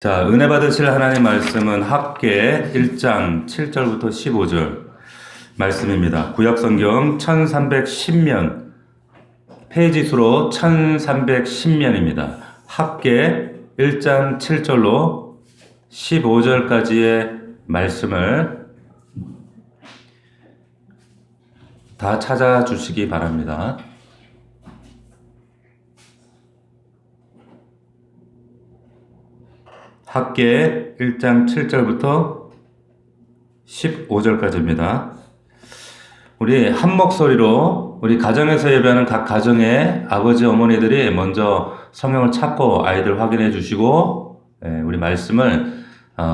자, 은혜 받으실 하나님 말씀은 학계 1장 7절부터 15절 말씀입니다. 구약성경 1310면, 페이지 수로 1310면입니다. 학계 1장 7절로 15절까지의 말씀을 다 찾아주시기 바랍니다. 학계 1장 7절부터 15절까지입니다. 우리 한 목소리로 우리 가정에서 예배하는 각 가정의 아버지 어머니들이 먼저 성경을 찾고 아이들 확인해 주시고, 우리 말씀을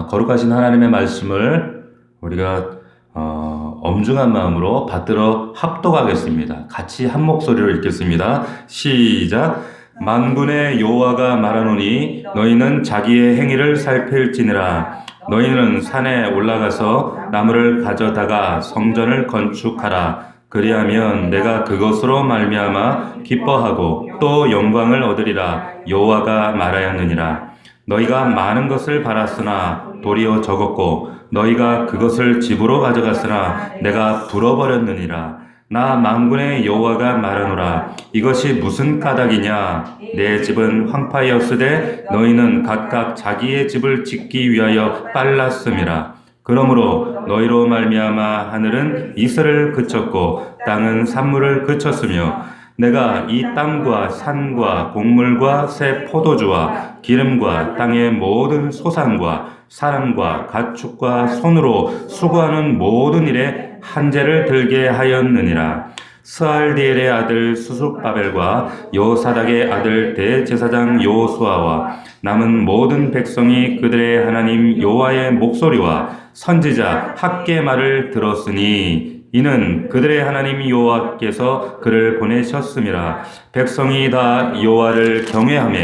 거룩하신 하나님의 말씀을 우리가 엄중한 마음으로 받들어 합독하겠습니다. 같이 한 목소리로 읽겠습니다. 시작. 만군의 여호와가 말하노니 너희는 자기의 행위를 살필지니라. 너희는 산에 올라가서 나무를 가져다가 성전을 건축하라. 그리하면 내가 그것으로 말미암아 기뻐하고 또 영광을 얻으리라. 여호와가 말하였느니라. 너희가 많은 것을 바랐으나 도리어 적었고 너희가 그것을 집으로 가져갔으나 내가 불어버렸느니라. 나 만군의 여호와가 말하노라. 이것이 무슨 까닭이냐? 내 집은 황파였으되 너희는 각각 자기의 집을 짓기 위하여 빨랐음이라. 그러므로 너희로 말미암아 하늘은 이슬을 그쳤고 땅은 산물을 그쳤으며 내가 이 땅과 산과 곡물과 새 포도주와 기름과 땅의 모든 소산과 사람과 가축과 손으로 수고하는 모든 일에 한재를 들게 하였느니라. 스알디엘의 아들 수숫바벨과 여호사닥의 아들 대제사장 여호수아와 남은 모든 백성이 그들의 하나님 여호와의 목소리와 선지자 학계 말을 들었으니 이는 그들의 하나님 여호와께서 그를 보내셨음이라. 백성이 다 여호와를 경외하며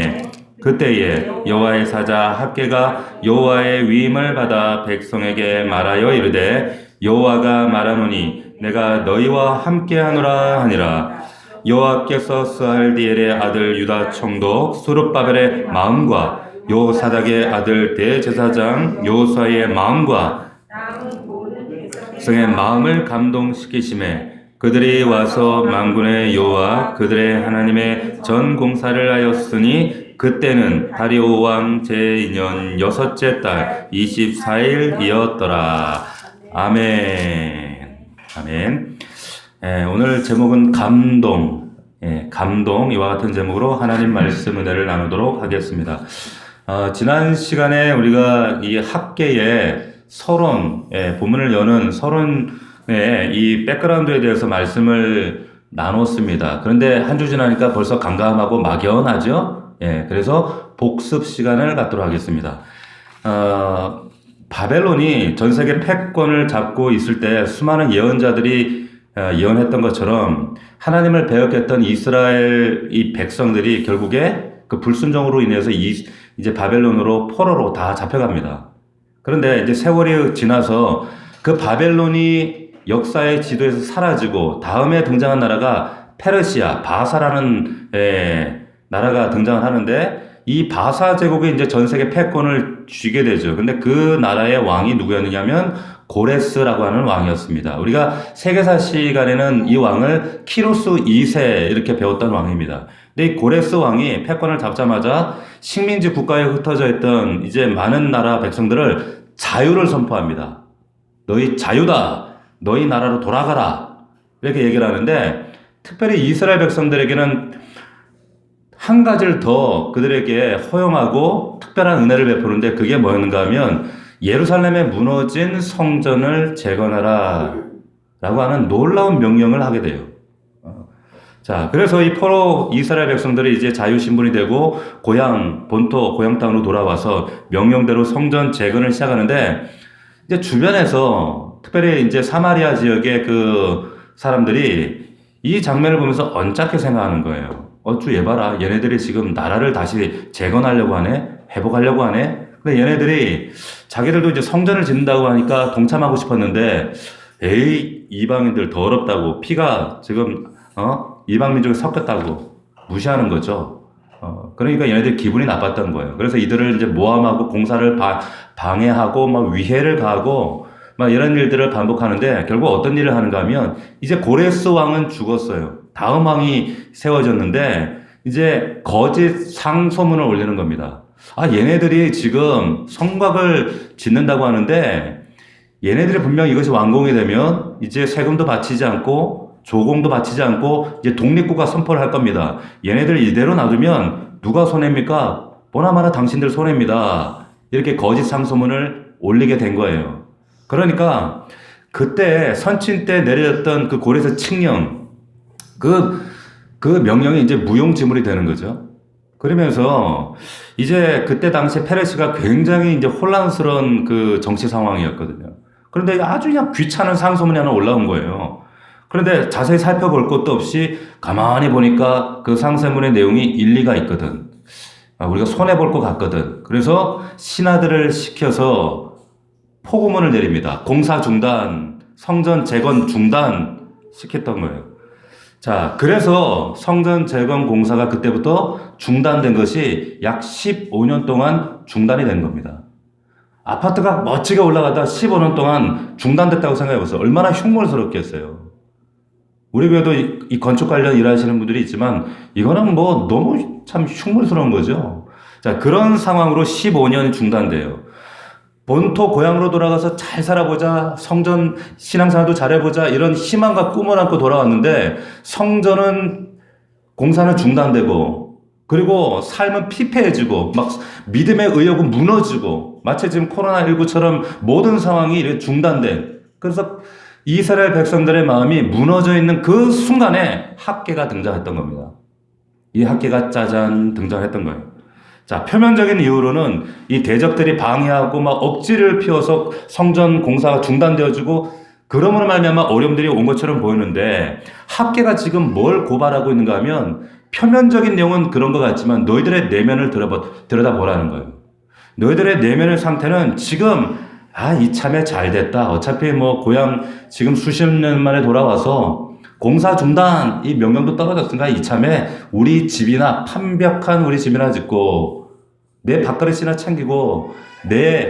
그때에 여호와의 사자 학계가 여호와의 위임을 받아 백성에게 말하여 이르되 여호와가 말하노니 내가 너희와 함께하노라 하니라. 여호와께서 스알디엘의 아들 유다 총독 수룹바벨의 마음과 여호사닥의 아들 대제사장 여호수아의 마음과 백성의 마음을 감동시키심에 그들이 와서 만군의 여호와 그들의 하나님의 전 공사를 하였으니 그때는 다리오 왕 제2년 여섯째 달 24일이었더라. 아멘. 아멘. 오늘 제목은 감동. 감동. 이와 같은 제목으로 하나님 말씀 은혜를 나누도록 하겠습니다. 지난 시간에 우리가 이 학계의 서론, 본문을 여는 서론의 이 백그라운드에 대해서 말씀을 나눴습니다. 그런데 한 주 지나니까 벌써 감감하고 막연하죠? 그래서 복습 시간을 갖도록 하겠습니다. 바벨론이 전 세계 패권을 잡고 있을 때 수많은 예언자들이 예언했던 것처럼 하나님을 배역했던 이스라엘 이 백성들이 결국에 그 불순종으로 인해서 이제 바벨론으로 포로로 다 잡혀갑니다. 그런데 이제 세월이 지나서 그 바벨론이 역사의 지도에서 사라지고 다음에 등장한 나라가 페르시아, 바사라는 나라가 등장을 하는데 이 바사 제국이 이제 전 세계 패권을 쥐게 되죠. 근데 그 나라의 왕이 누구였느냐면 고레스라고 하는 왕이었습니다. 우리가 세계사 시간에는 이 왕을 키루스 2세 이렇게 배웠던 왕입니다. 근데 이 고레스 왕이 패권을 잡자마자 식민지 국가에 흩어져 있던 이제 많은 나라 백성들을 자유를 선포합니다. 너희 자유다. 너희 나라로 돌아가라. 이렇게 얘기를 하는데 특별히 이스라엘 백성들에게는 한 가지를 더 그들에게 허용하고 특별한 은혜를 베푸는데 그게 뭐였는가 하면 예루살렘에 무너진 성전을 재건하라 라고 하는 놀라운 명령을 하게 돼요. 자, 그래서 이 포로 이스라엘 백성들이 이제 자유신분이 되고 본토, 고향 땅으로 돌아와서 명령대로 성전 재건을 시작하는데 이제 주변에서 특별히 이제 사마리아 지역의 그 사람들이 이 장면을 보면서 언짢게 생각하는 거예요. 어쭈 얘 봐라. 얘네들이 지금 나라를 다시 재건하려고 하네? 회복하려고 하네? 근데 얘네들이 자기들도 이제 성전을 짓는다고 하니까 동참하고 싶었는데 에이 이방인들 더럽다고 피가 지금 이방 민족에 섞였다고 무시하는 거죠. 그러니까 얘네들 기분이 나빴던 거예요. 그래서 이들을 이제 모함하고 공사를 방해하고 막 위해를 가하고 막 이런 일들을 반복하는데 결국 어떤 일을 하는가 하면 이제 고레스 왕은 죽었어요. 다음 왕이 세워졌는데 이제 거짓 상소문을 올리는 겁니다. 아, 얘네들이 지금 성곽을 짓는다고 하는데 얘네들이 분명 이것이 완공이 되면 이제 세금도 바치지 않고 조공도 바치지 않고 이제 독립국가 선포를 할 겁니다. 얘네들 이대로 놔두면 누가 손해입니까? 보나마나 당신들 손해입니다. 이렇게 거짓 상소문을 올리게 된 거예요. 그러니까 그때 선친 때 내려졌던 그 고레스 칙령 그 명령이 이제 무용지물이 되는 거죠. 그러면서 이제 그때 당시 페르시가 굉장히 이제 혼란스러운 그 정치 상황이었거든요. 그런데 아주 그냥 귀찮은 상소문이 하나 올라온 거예요. 그런데 자세히 살펴볼 것도 없이 가만히 보니까 그 상소문의 내용이 일리가 있거든. 우리가 손해볼 것 같거든. 그래서 신하들을 시켜서 포고문을 내립니다. 공사 중단, 성전 재건 중단 시켰던 거예요. 자, 그래서 성전 재건 공사가 그때부터 중단된 것이 약 15년 동안 중단이 된 겁니다. 아파트가 멋지게 올라가다 15년 동안 중단됐다고 생각해보세요. 얼마나 흉물스럽겠어요. 우리 교회도 이 건축 관련 일하시는 분들이 있지만 이거는 뭐 너무 참 흉물스러운 거죠. 자, 그런 상황으로 15년이 중단돼요. 본토 고향으로 돌아가서 잘 살아보자, 성전 신앙생활도 잘해보자 이런 희망과 꿈을 안고 돌아왔는데 성전은 공사는 중단되고 그리고 삶은 피폐해지고 막 믿음의 의욕은 무너지고 마치 지금 코로나19처럼 모든 상황이 이렇게 중단된 그래서 이스라엘 백성들의 마음이 무너져 있는 그 순간에 학계가 등장했던 겁니다. 이 학계가 짜잔 등장했던 거예요. 자, 표면적인 이유로는 이 대적들이 방해하고 막 억지를 피워서 성전 공사가 중단되어지고 그러므로 말미암아 어려움들이 온 것처럼 보이는데 학계가 지금 뭘 고발하고 있는가 하면 표면적인 내용은 그런 것 같지만 너희들의 내면을 들여다보라는 거예요. 너희들의 내면의 상태는 지금 이참에 잘 됐다. 어차피 뭐 고향 지금 수십 년 만에 돌아와서 공사 중단 이 명령도 떨어졌으니까 이참에 우리 집이나 판벽한 우리 집이나 짓고 내 밥그릇이나 챙기고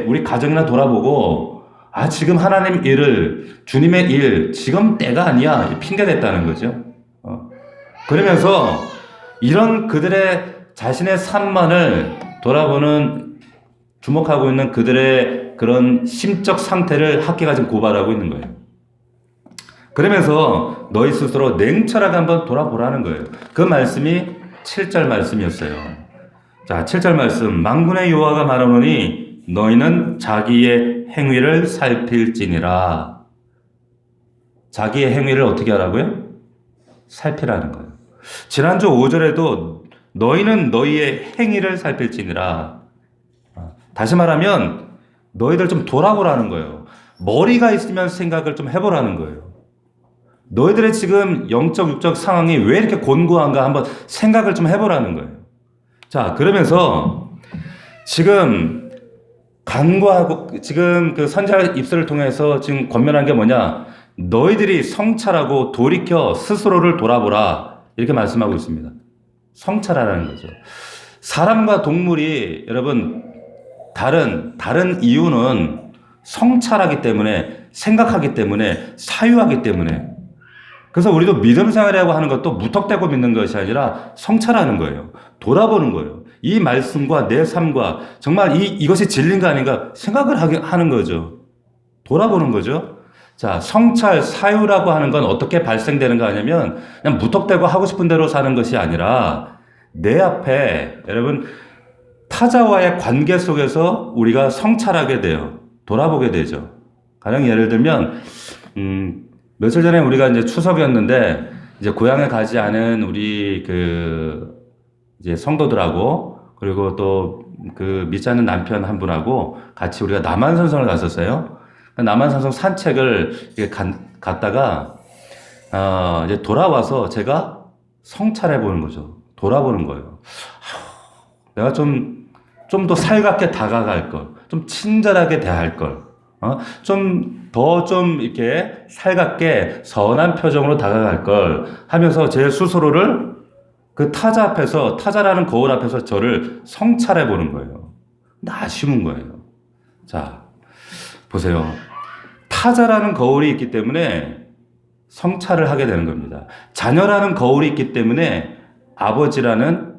우리 가정이나 돌아보고 지금 하나님 일을 주님의 일 지금 때가 아니야 핑계댔다는 거죠. 그러면서 이런 그들의 자신의 삶만을 돌아보는 주목하고 있는 그들의 그런 심적 상태를 학계가 지금 고발하고 있는 거예요. 그러면서 너희 스스로 냉철하게 한번 돌아보라는 거예요. 그 말씀이 7절 말씀이었어요. 자, 7절 말씀. 만군의 여호와가 말하노니 너희는 자기의 행위를 살필지니라. 자기의 행위를 어떻게 하라고요? 살피라는 거예요. 지난주 5절에도 너희는 너희의 행위를 살필지니라. 다시 말하면 너희들 좀 돌아보라는 거예요. 머리가 있으면 생각을 좀 해보라는 거예요. 너희들의 지금 영적, 육적 상황이 왜 이렇게 곤고한가 한번 생각을 좀 해보라는 거예요. 자, 그러면서 지금 간구하고 지금 그 선지자 입술을 통해서 지금 권면한 게 뭐냐? 너희들이 성찰하고 돌이켜 스스로를 돌아보라. 이렇게 말씀하고 있습니다. 성찰하라는 거죠. 사람과 동물이 여러분 다른 이유는 성찰하기 때문에 생각하기 때문에 사유하기 때문에 그래서 우리도 믿음 생활이라고 하는 것도 무턱대고 믿는 것이 아니라 성찰하는 거예요. 돌아보는 거예요. 이 말씀과 내 삶과 정말 이것이 진리인가 아닌가 생각을 하는 거죠. 돌아보는 거죠. 자, 성찰, 사유라고 하는 건 어떻게 발생되는가 하냐면 그냥 무턱대고 하고 싶은 대로 사는 것이 아니라 내 앞에 여러분 타자와의 관계 속에서 우리가 성찰하게 돼요. 돌아보게 되죠. 가령 예를 들면 며칠 전에 우리가 이제 추석이었는데 이제 고향에 가지 않은 우리 이제 성도들하고 그리고 또 그 믿지 않는 남편 한 분하고 같이 우리가 남한산성을 갔었어요. 남한산성 산책을 갔다가 이제 돌아와서 제가 성찰해 보는 거죠. 돌아보는 거예요. 내가 좀 더 살갑게 다가갈 걸, 좀 친절하게 대할 걸, 좀 이렇게 살갑게 선한 표정으로 다가갈 걸 하면서 제 스스로를 그 타자라는 거울 앞에서 저를 성찰해 보는 거예요. 아쉬운 거예요. 자, 보세요. 타자라는 거울이 있기 때문에 성찰을 하게 되는 겁니다. 자녀라는 거울이 있기 때문에 아버지라는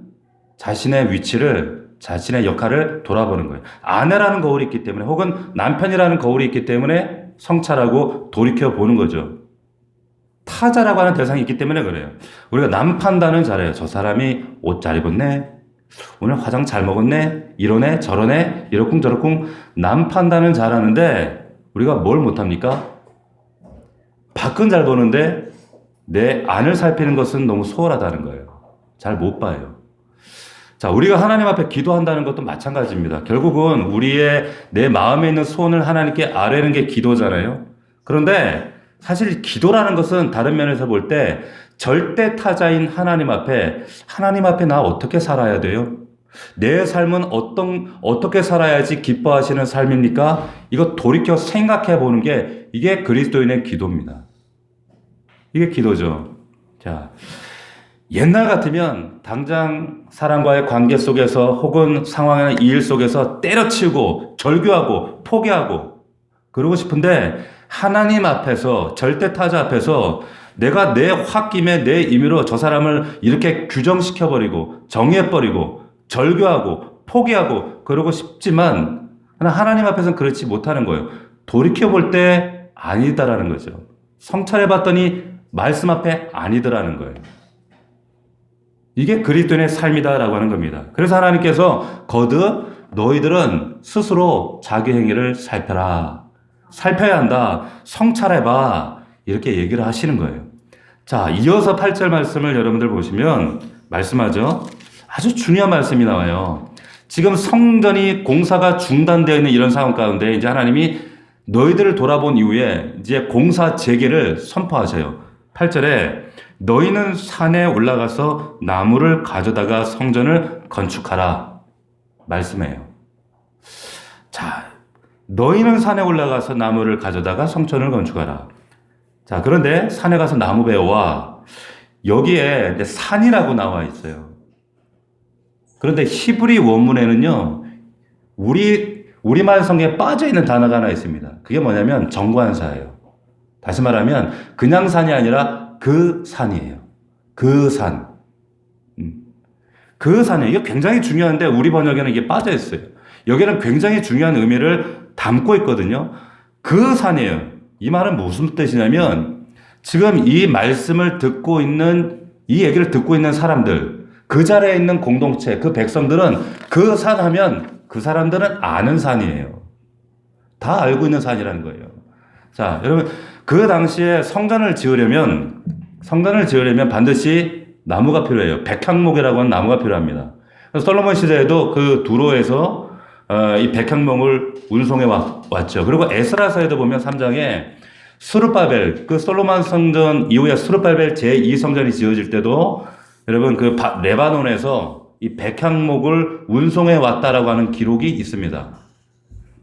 자신의 위치를, 자신의 역할을 돌아보는 거예요. 아내라는 거울이 있기 때문에, 혹은 남편이라는 거울이 있기 때문에 성찰하고 돌이켜 보는 거죠. 타자라고 하는 대상이 있기 때문에 그래요. 우리가 남 판단은 잘해요. 저 사람이 옷 잘 입었네, 오늘 화장 잘 먹었네, 이러네 저러네, 이러쿵저러쿵 남 판단은 잘하는데 우리가 뭘 못합니까? 밖은 잘 보는데 내 안을 살피는 것은 너무 소홀하다는 거예요. 잘 못 봐요. 자, 우리가 하나님 앞에 기도한다는 것도 마찬가지입니다. 결국은 내 마음에 있는 소원을 하나님께 아뢰는 게 기도잖아요. 그런데 사실 기도라는 것은 다른 면에서 볼 때 절대 타자인 하나님 앞에 나 어떻게 살아야 돼요? 내 삶은 어떻게 살아야지 기뻐하시는 삶입니까? 이거 돌이켜 생각해 보는 게 이게 그리스도인의 기도입니다. 이게 기도죠. 자, 옛날 같으면 당장 사람과의 관계 속에서 혹은 상황이나 일 속에서 때려치우고 절규하고 포기하고 그러고 싶은데 하나님 앞에서, 절대 타자 앞에서 내가 내 홧김에 내 임의로 저 사람을 이렇게 규정시켜버리고 정해버리고 절규하고 포기하고 그러고 싶지만 하나님 앞에서는 그렇지 못하는 거예요. 돌이켜볼 때 아니다라는 거죠. 성찰해봤더니 말씀 앞에 아니더라는 거예요. 이게 그리스도인의 삶이다라고 하는 겁니다. 그래서 하나님께서 거듭 너희들은 스스로 자기 행위를 살펴야 한다. 성찰해봐. 이렇게 얘기를 하시는 거예요. 자, 이어서 8절 말씀을 여러분들 보시면 말씀하죠. 아주 중요한 말씀이 나와요. 지금 성전이 공사가 중단되어 있는 이런 상황 가운데 이제 하나님이 너희들을 돌아본 이후에 이제 공사 재개를 선포하셔요. 8절에 너희는 산에 올라가서 나무를 가져다가 성전을 건축하라. 말씀해요. 자, 너희는 산에 올라가서 나무를 가져다가 성전을 건축하라. 자, 그런데 산에 가서 나무 베어와 여기에 산이라고 나와 있어요. 그런데 히브리 원문에는요, 우리말 성경에 빠져 있는 단어가 하나 있습니다. 그게 뭐냐면 정관사예요. 다시 말하면 그냥 산이 아니라 그 산이에요. 그 산. 그 산이에요. 이게 굉장히 중요한데 우리 번역에는 이게 빠져 있어요. 여기는 굉장히 중요한 의미를 담고 있거든요. 그 산이에요. 이 말은 무슨 뜻이냐면 지금 이 말씀을 듣고 있는, 이 얘기를 듣고 있는 사람들, 그 자리에 있는 공동체, 그 백성들은 그 산 하면 그 사람들은 아는 산이에요. 다 알고 있는 산이라는 거예요. 자, 여러분, 그 당시에 성전을 지으려면 반드시 나무가 필요해요. 백향목이라고 하는 나무가 필요합니다. 그래서 솔로몬 시대에도 그 두로에서 이 백향목을 운송해 왔죠. 그리고 에스라서에도 보면 3장에 스룹바벨, 그 솔로몬 성전 이후에 스룹바벨 제2성전이 지어질 때도 여러분 그 레바논에서 이 백향목을 운송해 왔다라고 하는 기록이 있습니다.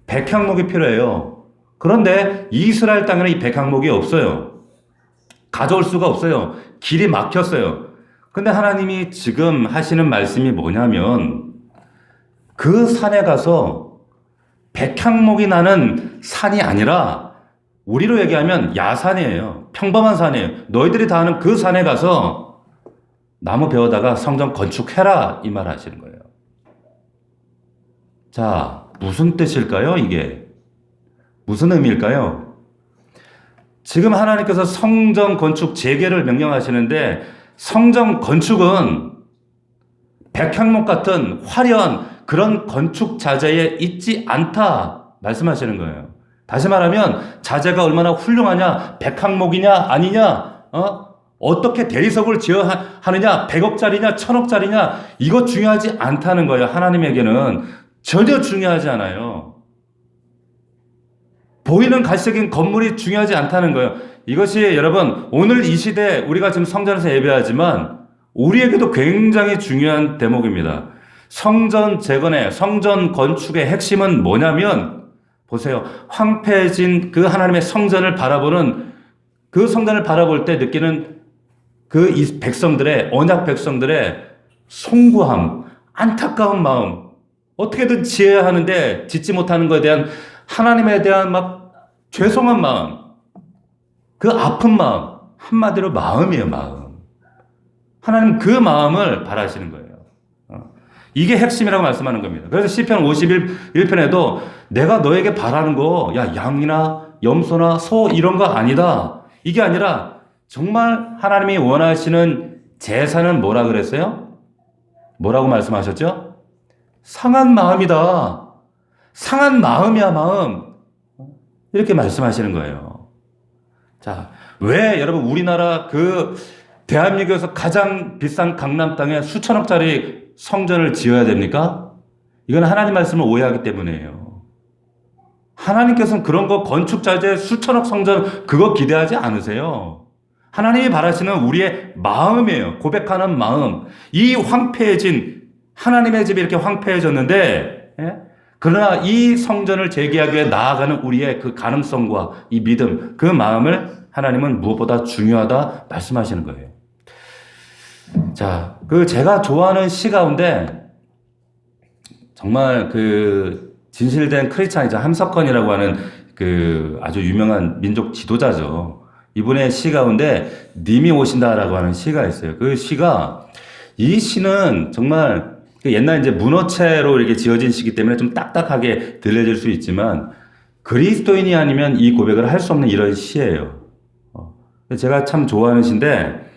백향목이 필요해요. 그런데 이스라엘 땅에는 이 백향목이 없어요. 가져올 수가 없어요. 길이 막혔어요. 근데 하나님이 지금 하시는 말씀이 뭐냐면 그 산에 가서 백향목이 나는 산이 아니라 우리로 얘기하면 야산이에요. 평범한 산이에요. 너희들이 다 아는 그 산에 가서 나무 베어다가 성전 건축해라, 이 말 하시는 거예요. 자, 무슨 뜻일까요, 이게? 무슨 의미일까요? 지금 하나님께서 성전 건축 재개를 명령하시는데 성전 건축은 백향목 같은 화려한 그런 건축 자재에 있지 않다 말씀하시는 거예요. 다시 말하면 자재가 얼마나 훌륭하냐, 백향목이냐 아니냐, 어떻게 대리석을 지어야 하느냐, 100억짜리냐 1000억짜리냐, 이거 중요하지 않다는 거예요. 하나님에게는 전혀 중요하지 않아요. 보이는 가시적인 건물이 중요하지 않다는 거예요. 이것이 여러분 오늘 이 시대 우리가 지금 성전에서 예배하지만 우리에게도 굉장히 중요한 대목입니다. 성전 재건의, 성전 건축의 핵심은 뭐냐면 보세요. 황폐해진 그 하나님의 성전을 바라보는, 그 성전을 바라볼 때 느끼는 그 이 백성들의, 언약 백성들의 송구함, 안타까운 마음, 어떻게든 지어야 하는데 짓지 못하는 것에 대한 하나님에 대한 막 죄송한 마음, 그 아픈 마음, 한마디로 마음이에요, 마음. 하나님 그 마음을 바라시는 거예요. 이게 핵심이라고 말씀하는 겁니다. 그래서 시편 51편에도 내가 너에게 바라는 거, 야, 양이나 염소나 소 이런 거 아니다. 이게 아니라 정말 하나님이 원하시는 제사는 뭐라 그랬어요? 뭐라고 말씀하셨죠? 상한 마음이다. 상한 마음이야, 마음. 이렇게 말씀하시는 거예요. 자, 왜 여러분 우리나라 그 대한민국에서 가장 비싼 강남 땅에 수천억짜리 성전을 지어야 됩니까? 이건 하나님 말씀을 오해하기 때문이에요. 하나님께서는 그런 거 건축자재 수천억 성전 그거 기대하지 않으세요. 하나님이 바라시는 우리의 마음이에요. 고백하는 마음. 이 황폐해진 하나님의 집이 이렇게 황폐해졌는데 그러나 이 성전을 재개하기 위해 나아가는 우리의 그 가능성과 이 믿음, 그 마음을 하나님은 무엇보다 중요하다 말씀하시는 거예요. 자, 그 제가 좋아하는 시 가운데 정말 그 진실된 크리스찬이자 함석헌이라고 하는 그 아주 유명한 민족 지도자죠. 이분의 시 가운데 님이 오신다라고 하는 시가 있어요. 그 시가 이 시는 정말 옛날 이제 문어체로 이렇게 지어진 시기 때문에 좀 딱딱하게 들려질 수 있지만 그리스도인이 아니면 이 고백을 할 수 없는 이런 시예요. 제가 참 좋아하는 시인데,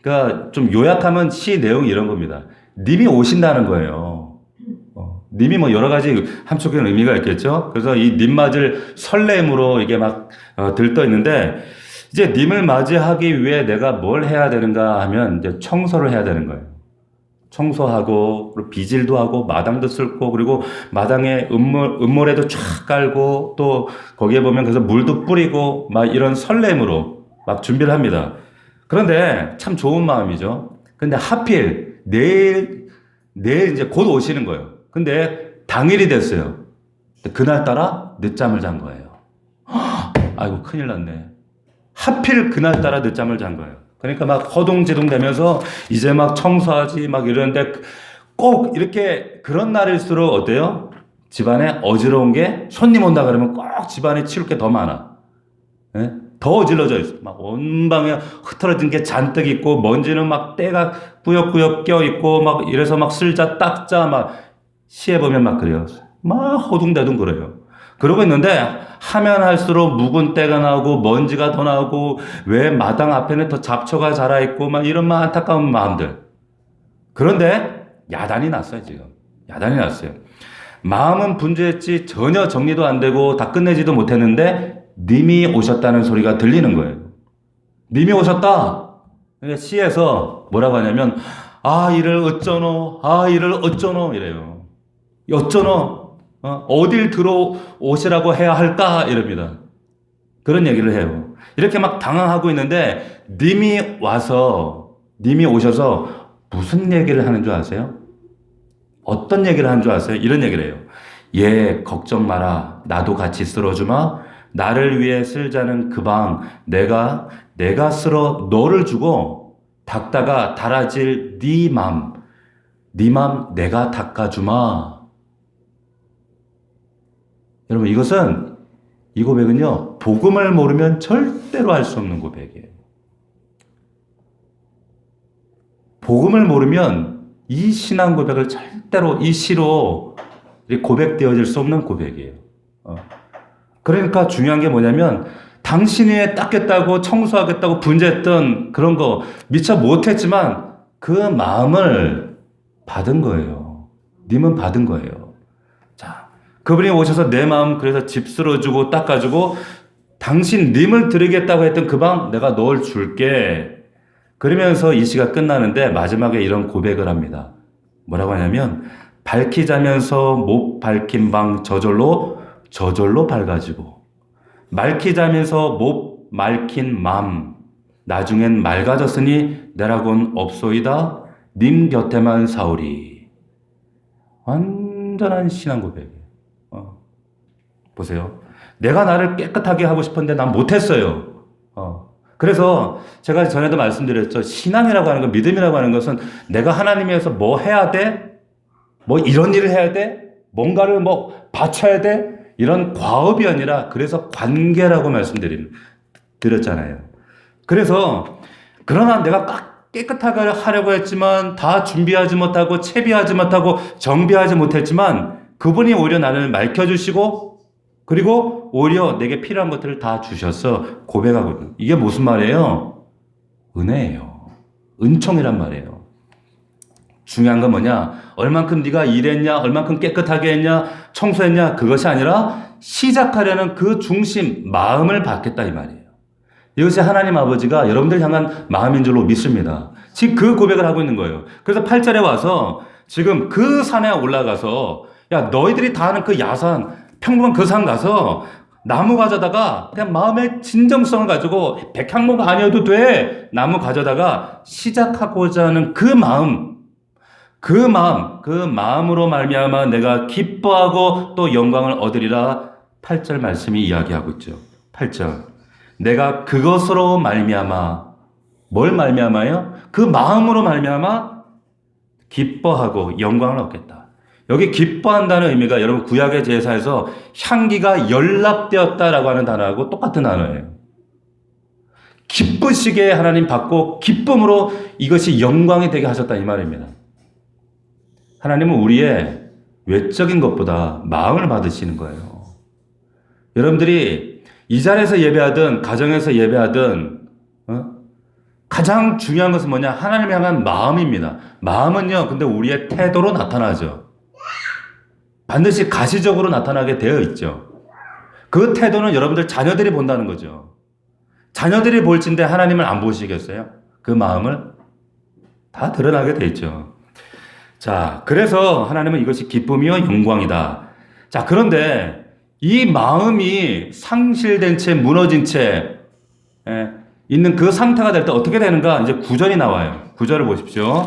그러니까 좀 요약하면 시 내용이 이런 겁니다. 님이 오신다는 거예요. 님이 뭐 여러 가지 함축된 의미가 있겠죠. 그래서 이 님 맞을 설렘으로 이게 막 들떠 있는데 이제 님을 맞이하기 위해 내가 뭘 해야 되는가 하면 이제 청소를 해야 되는 거예요. 청소하고 그리고 비질도 하고 마당도 쓸고 그리고 마당에 음모래도 쫙 깔고 또 거기에 보면 그래서 물도 뿌리고 막 이런 설렘으로 막 준비를 합니다. 그런데 참 좋은 마음이죠. 근데 하필 내일 이제 곧 오시는 거예요. 근데 당일이 됐어요. 그날따라 늦잠을 잔 거예요. 아이고 큰일 났네. 하필 그날따라 늦잠을 잔 거예요. 그러니까 막 허둥지둥 되면서 이제 막 청소하지 막 이러는데 꼭 이렇게 그런 날일수록 어때요? 집안에 어지러운 게 손님 온다 그러면 꼭 집안에 치울 게 더 많아. 네? 더 어질러져 있어. 막 온 방에 흐트러진 게 잔뜩 있고 먼지는 막 때가 꾸역꾸역 껴 있고 막 이래서 막 쓸자 닦자 막 시해 보면 막 그래요. 막 허둥대둥 그래요. 그러고 있는데 하면 할수록 묵은 때가 나오고 먼지가 더 나오고 왜 마당 앞에는 더 잡초가 자라있고 막 이런 막 안타까운 마음들. 그런데 야단이 났어요 지금. 야단이 났어요. 마음은 분주했지 전혀 정리도 안 되고 다 끝내지도 못했는데 님이 오셨다는 소리가 들리는 거예요. 님이 오셨다. 그러니까 시에서 뭐라고 하냐면 이를 어쩌노 이를 어쩌노 이래요. 어쩌노 어딜 들어오시라고 해야 할까? 이럽니다. 그런 얘기를 해요. 이렇게 막 당황하고 있는데 님이 오셔서 무슨 얘기를 하는 줄 아세요? 어떤 얘기를 하는 줄 아세요? 이런 얘기를 해요. 얘 걱정 마라. 나도 같이 쓸어주마. 나를 위해 쓸자는 그 방 내가 쓸어 너를 주고 닦다가 달아질 네 맘 내가 닦아주마. 여러분 이 고백은요 복음을 모르면 절대로 할 수 없는 고백이에요. 복음을 모르면 이 신앙 고백을 절대로 이 시로 고백되어질 수 없는 고백이에요. 그러니까 중요한 게 뭐냐면 당신이 닦겠다고 청소하겠다고 분재했던 그런 거 미처 못했지만 그 마음을 받은 거예요. 님은 받은 거예요. 자, 그분이 오셔서 내 마음 그래서 집 쓸어주고 닦아주고 당신 님을 드리겠다고 했던 그 방 내가 널 줄게. 그러면서 이 시가 끝나는데 마지막에 이런 고백을 합니다. 뭐라고 하냐면 밝히자면서 못 밝힌 방 저절로 밝아지고 맑히자면서 못 맑힌 맘 나중엔 맑아졌으니 내라곤 없소이다 님 곁에만 사오리. 완전한 신앙 고백이에요. 보세요. 내가 나를 깨끗하게 하고 싶은데 난 못했어요. 그래서 제가 전에도 말씀드렸죠. 신앙이라고 하는 것, 믿음이라고 하는 것은 내가 하나님에서 뭐 해야 돼? 뭐 이런 일을 해야 돼? 뭔가를 뭐 바쳐야 돼? 이런 과업이 아니라 그래서 관계라고 드렸잖아요. 그래서 그러나 내가 깨끗하게 하려고 했지만 다 준비하지 못하고 채비하지 못하고 정비하지 못했지만 그분이 오히려 나를 밝혀주시고 그리고 오히려 내게 필요한 것들을 다 주셔서 고백하거든요. 이게 무슨 말이에요? 은혜예요. 은총이란 말이에요. 중요한 건 뭐냐? 얼만큼 네가 일했냐? 얼만큼 깨끗하게 했냐? 청소했냐? 그것이 아니라 시작하려는 그 중심, 마음을 받겠다 이 말이에요. 이것이 하나님 아버지가 여러분들 향한 마음인 줄로 믿습니다. 지금 그 고백을 하고 있는 거예요. 그래서 8절에 와서 지금 그 산에 올라가서 야 너희들이 다 아는 그 야산 평범한 그 산 가서 나무 가져다가 그냥 마음의 진정성을 가지고 백향목가 아니어도 돼. 나무 가져다가 시작하고자 하는 그 마음으로 말미암아 내가 기뻐하고 또 영광을 얻으리라 8절 말씀이 이야기하고 있죠. 8절. 내가 그것으로 말미암아 뭘 말미암아요? 그 마음으로 말미암아 기뻐하고 영광을 얻겠다. 여기 기뻐한다는 의미가 여러분 구약의 제사에서 향기가 연락되었다라고 하는 단어하고 똑같은 단어예요. 기쁘시게 하나님 받고 기쁨으로 이것이 영광이 되게 하셨다 이 말입니다. 하나님은 우리의 외적인 것보다 마음을 받으시는 거예요. 여러분들이 이 자리에서 예배하든 가정에서 예배하든 가장 중요한 것은 뭐냐? 하나님을 향한 마음입니다. 마음은요, 근데 우리의 태도로 나타나죠. 반드시 가시적으로 나타나게 되어 있죠. 그 태도는 여러분들 자녀들이 본다는 거죠. 자녀들이 볼진데 하나님을 안 보시겠어요? 그 마음을 다 드러나게 돼 있죠. 자, 그래서 하나님은 이것이 기쁨이요 영광이다. 자, 그런데 이 마음이 상실된 채 무너진 채 있는 그 상태가 될 때 어떻게 되는가? 이제 9절이 나와요. 9절을 보십시오.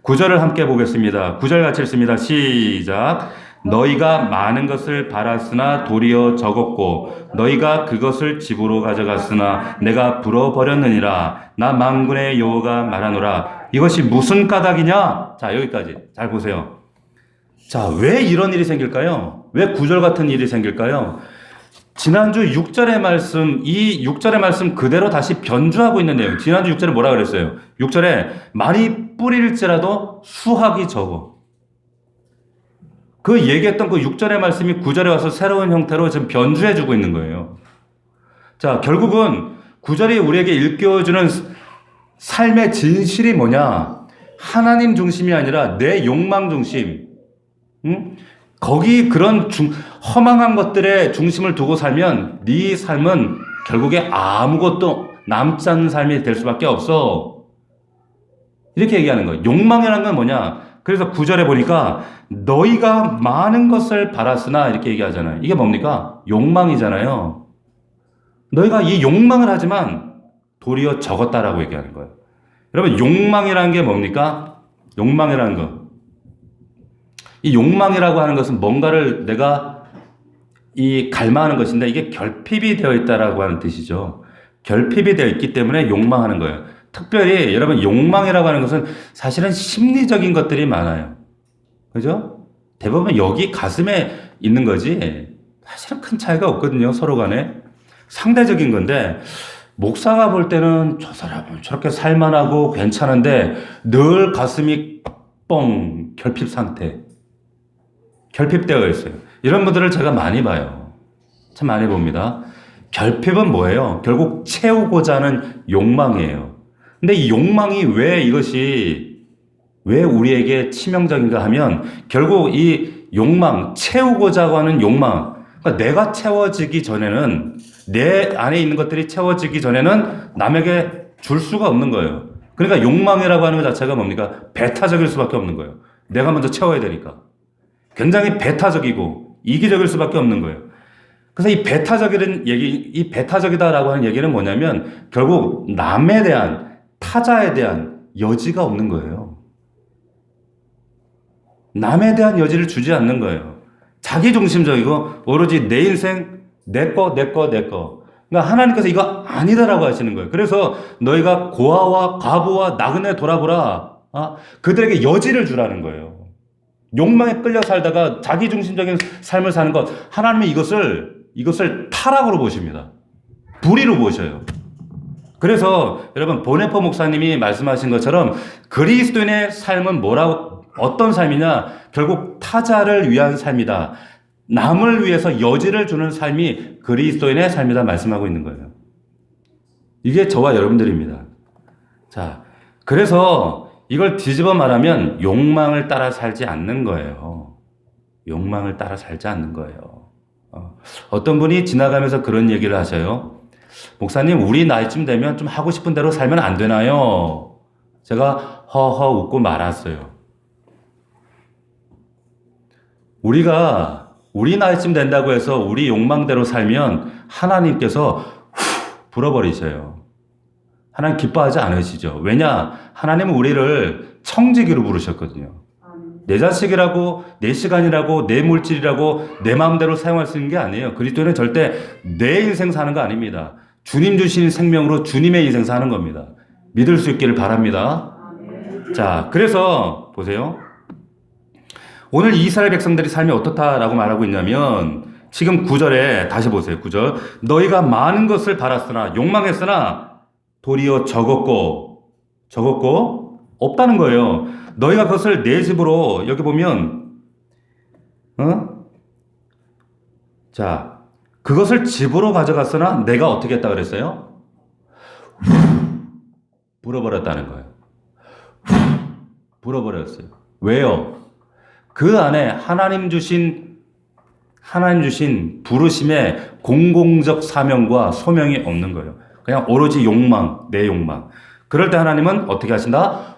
9절을 함께 보겠습니다. 9절 같이 읽습니다. 시작. 너희가 많은 것을 바랐으나 도리어 적었고 너희가 그것을 집으로 가져갔으나 내가 불어버렸느니라. 나 만군의 여호와가 말하노라. 이것이 무슨 까닭이냐? 자, 여기까지 잘 보세요. 자, 왜 이런 일이 생길까요? 왜 9절 같은 일이 생길까요? 지난주 6절의 말씀, 이 6절의 말씀 그대로 다시 변주하고 있는 내용. 지난주 6절에 뭐라 그랬어요? 6절에 많이 뿌릴지라도 수확이 적어. 그 얘기했던 그 6절의 말씀이 9절에 와서 새로운 형태로 지금 변주해주고 있는 거예요. 자, 결국은 9절이 우리에게 일깨워주는 삶의 진실이 뭐냐? 하나님 중심이 아니라 내 욕망 중심. 거기 그런 허망한 것들의 중심을 두고 살면 네 삶은 결국에 아무것도 남지 않는 삶이 될 수밖에 없어. 이렇게 얘기하는 거예요. 욕망이라는 건 뭐냐? 그래서 9절에 보니까 너희가 많은 것을 바랐으나 이렇게 얘기하잖아요. 이게 뭡니까? 욕망이잖아요. 너희가 이 욕망을 하지만 도리어 적었다라고 얘기하는 거예요. 여러분 욕망이라는 게 뭡니까? 욕망이라는 거. 이 욕망이라고 하는 것은 뭔가를 내가 갈망하는 것인데 이게 결핍이 되어 있다라고 하는 뜻이죠. 결핍이 되어 있기 때문에 욕망하는 거예요. 특별히 여러분 욕망이라고 하는 것은 사실은 심리적인 것들이 많아요. 그죠? 대부분 여기 가슴에 있는 거지 사실은 큰 차이가 없거든요. 서로 간에. 상대적인 건데 목사가 볼 때는 저 사람은 저렇게 살만하고 괜찮은데 늘 가슴이 뻥 결핍 상태. 결핍되어 있어요. 이런 분들을 제가 많이 봐요. 참 많이 봅니다. 결핍은 뭐예요? 결국 채우고자 하는 욕망이에요. 근데 이 욕망이 왜 우리에게 치명적인가 하면 결국 이 욕망, 채우고자 하는 욕망, 그러니까 내가 채워지기 전에는 내 안에 있는 것들이 채워지기 전에는 남에게 줄 수가 없는 거예요. 그러니까 욕망이라고 하는 것 자체가 뭡니까? 배타적일 수밖에 없는 거예요. 내가 먼저 채워야 되니까. 굉장히 배타적이고 이기적일 수밖에 없는 거예요. 그래서 이 배타적이다라고 하는 얘기는 뭐냐면 결국 남에 대한, 타자에 대한 여지가 없는 거예요. 남에 대한 여지를 주지 않는 거예요. 자기중심적이고 오로지 내 인생, 내 거. 그러니까 하나님께서 이거 아니다라고 하시는 거예요. 그래서 너희가 고아와 과부와 나그네 돌아보라. 그들에게 여지를 주라는 거예요. 욕망에 끌려 살다가 자기중심적인 삶을 사는 것, 하나님은 이것을 타락으로 보십니다. 불의로 보셔요. 그래서 여러분 보네포 목사님이 말씀하신 것처럼 그리스도인의 삶은 어떤 삶이냐? 결국 타자를 위한 삶이다. 남을 위해서 여지를 주는 삶이 그리스도인의 삶이다 말씀하고 있는 거예요. 이게 저와 여러분들입니다. 자, 그래서 이걸 뒤집어 말하면 욕망을 따라 살지 않는 거예요. 욕망을 따라 살지 않는 거예요. 어떤 분이 지나가면서 그런 얘기를 하셔요. 목사님, 우리 나이쯤 되면 좀 하고 싶은 대로 살면 안 되나요? 제가 허허 웃고 말았어요. 우리 나이쯤 된다고 해서 우리 욕망대로 살면 하나님께서 불어버리셔요. 하나님 기뻐하지 않으시죠. 왜냐? 하나님은 우리를 청지기로 부르셨거든요. 내 자식이라고, 내 시간이라고, 내 물질이라고 내 마음대로 사용할 수 있는 게 아니에요. 그리스도인은 절대 내 인생 사는 거 아닙니다. 주님 주신 생명으로 주님의 인생 사는 겁니다. 믿을 수 있기를 바랍니다. 자, 그래서 보세요. 오늘 이스라엘 백성들이 삶이 어떻다라고 말하고 있냐면 지금 9절에 다시 보세요. 9절. 너희가 많은 것을 바랐으나 욕망했으나 도리어 적었고 없다는 거예요. 너희가 그것을 내 집으로 여기 보면 자, 그것을 집으로 가져갔으나 내가 어떻게 했다 그랬어요? 불어버렸다는 거예요. 불어버렸어요. 왜요? 그 안에 하나님 주신 부르심의 공공적 사명과 소명이 없는 거예요. 그냥 오로지 욕망, 내 욕망. 그럴 때 하나님은 어떻게 하신다?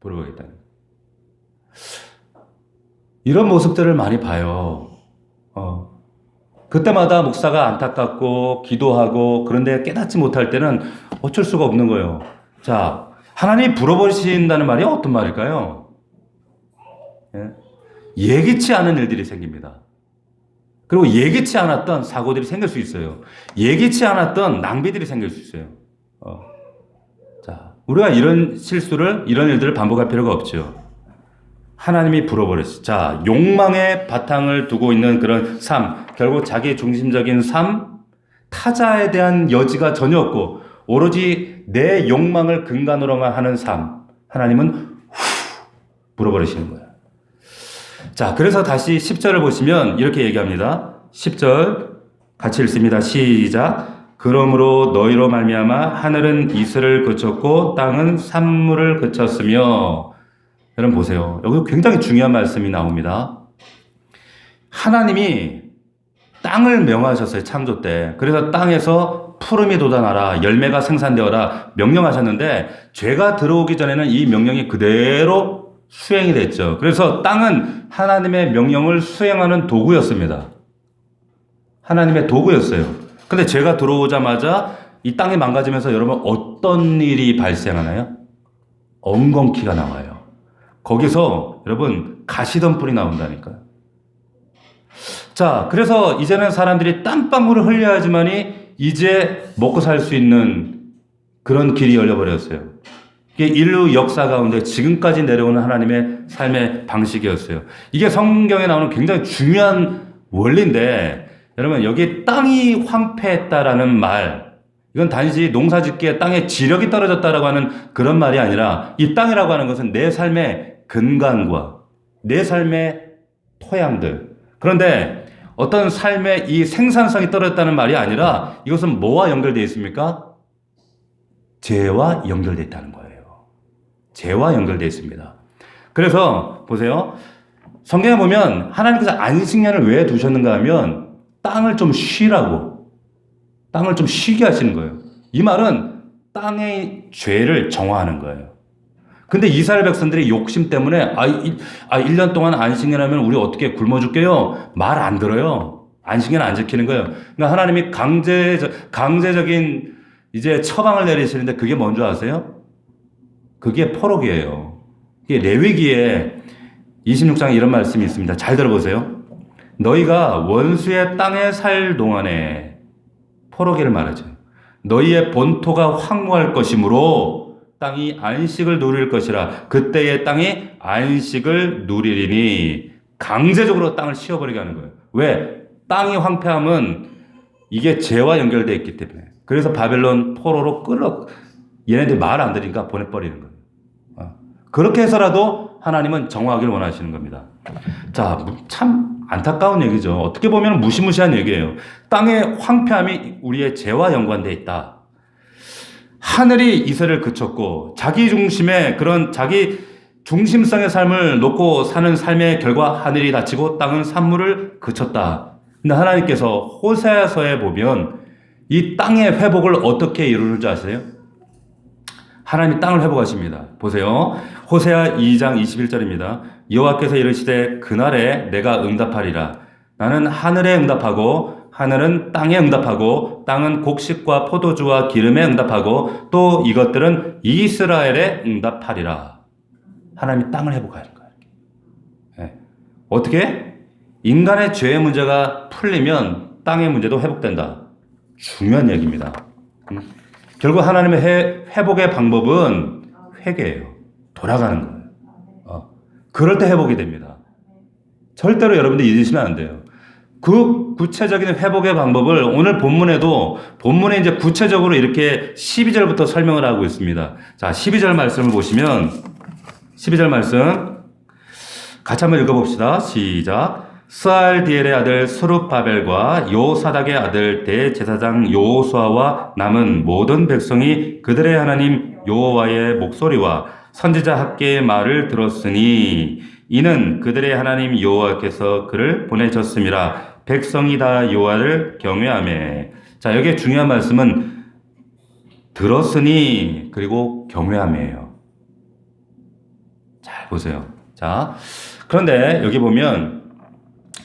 불어버리겠다는 거예요. 이런 모습들을 많이 봐요. 그때마다 목사가 안타깝고 기도하고 그런데 깨닫지 못할 때는 어쩔 수가 없는 거예요. 자, 하나님이 불어버리신다는 말이 어떤 말일까요? 예기치 않은 일들이 생깁니다. 그리고 예기치 않았던 사고들이 생길 수 있어요. 예기치 않았던 낭비들이 생길 수 있어요. 자, 우리가 이런 일들을 반복할 필요가 없죠. 하나님이 불어버렸어요. 자, 욕망의 바탕을 두고 있는 그런 삶, 결국 자기 중심적인 삶, 타자에 대한 여지가 전혀 없고 오로지 내 욕망을 근간으로만 하는 삶, 하나님은 불어버리시는 거예요. 자, 그래서 다시 10절을 보시면 이렇게 얘기합니다. 10절 같이 읽습니다. 시작. 그러므로 너희로 말미암아 하늘은 이슬을 그쳤고 땅은 산물을 그쳤으며. 여러분 보세요. 여기 굉장히 중요한 말씀이 나옵니다. 하나님이 땅을 명하셨어요. 창조 때. 그래서 땅에서 푸름이 돋아나라, 열매가 생산되어라 명령하셨는데 죄가 들어오기 전에는 이 명령이 그대로 수행이 됐죠. 그래서 땅은 하나님의 명령을 수행하는 도구였습니다. 하나님의 도구였어요. 근데 죄가 들어오자마자 이 땅이 망가지면서 여러분 어떤 일이 발생하나요? 엉겅퀴가 나와요. 거기서 여러분 가시덤불이 나온다니까요. 자, 그래서 이제는 사람들이 땀방울을 흘려야지만이 이제 먹고 살 수 있는 그런 길이 열려버렸어요. 이게 인류 역사 가운데 지금까지 내려오는 하나님의 삶의 방식이었어요. 이게 성경에 나오는 굉장히 중요한 원리인데, 여러분 여기 땅이 황폐했다라는 말, 이건 단지 농사짓기에 땅의 지력이 떨어졌다라고 하는 그런 말이 아니라 이 땅이라고 하는 것은 내 삶의 근간과 내 삶의 토양들. 그런데 어떤 삶의 이 생산성이 떨어졌다는 말이 아니라 이것은 뭐와 연결되어 있습니까? 죄와 연결되어 있다는 거예요. 죄와 연결되어 있습니다. 그래서 보세요. 성경에 보면 하나님께서 안식년을 왜 두셨는가 하면 땅을 좀 쉬라고, 땅을 좀 쉬게 하시는 거예요. 이 말은 땅의 죄를 정화하는 거예요. 근데 이스라엘 백성들이 욕심 때문에 1년 동안 안식년 하면 우리 어떻게 굶어 죽게요? 말 안 들어요. 안식년 안 지키는 거예요. 그러니까 하나님이 강제적인 이제 처방을 내리시는데 그게 뭔지 아세요? 그게 포록이에요. 이게 레위기에 26장에 이런 말씀이 있습니다. 잘 들어보세요. 너희가 원수의 땅에 살 동안에 포로기를 말하죠. 너희의 본토가 황무할 것이므로 땅이 안식을 누릴 것이라. 그때의 땅이 안식을 누리리니. 강제적으로 땅을 씌워버리게 하는 거예요. 왜? 땅이 황폐함은 이게 죄와 연결되어 있기 때문에. 그래서 바벨론 포로로 얘네들 말 안 들으니까 보내버리는 거예요. 그렇게 해서라도 하나님은 정화하기를 원하시는 겁니다. 자, 참 안타까운 얘기죠. 어떻게 보면 무시무시한 얘기예요. 땅의 황폐함이 우리의 죄와 연관되어 있다. 하늘이 이슬을 그쳤고 자기 중심의 그런 자기 중심성의 삶을 놓고 사는 삶의 결과 하늘이 닫히고 땅은 산물을 그쳤다. 근데 하나님께서 호세아서에 보면 이 땅의 회복을 어떻게 이루는지 아세요? 하나님이 땅을 회복하십니다. 보세요. 호세아 2장 21절입니다. 여호와께서 이르시되 그날에 내가 응답하리라. 나는 하늘에 응답하고 하늘은 땅에 응답하고 땅은 곡식과 포도주와 기름에 응답하고 또 이것들은 이스라엘에 응답하리라. 하나님이 땅을 회복하는 거예요. 네. 어떻게? 인간의 죄의 문제가 풀리면 땅의 문제도 회복된다. 중요한 얘기입니다. 결국 하나님의 회복의 방법은 회개예요. 돌아가는 거예요. 그럴 때 회복이 됩니다. 절대로 여러분들 잊으시면 안 돼요. 그 구체적인 회복의 방법을 오늘 본문에 이제 구체적으로 이렇게 12절부터 설명을 하고 있습니다. 자, 12절 말씀을 보시면 12절 말씀 같이 한번 읽어봅시다. 시작. 스알디엘의 아들 스룹바벨과 요사닥의 아들 대제사장 여호수아와 남은 모든 백성이 그들의 하나님 여호와의 목소리와 선지자 학개의 말을 들었으니 이는 그들의 하나님 여호와께서 그를 보내셨음이라. 백성이 다 여호와를 경외하며. 자, 여기에 중요한 말씀은 들었으니 그리고 경외하며예요. 잘 보세요. 자, 그런데 여기 보면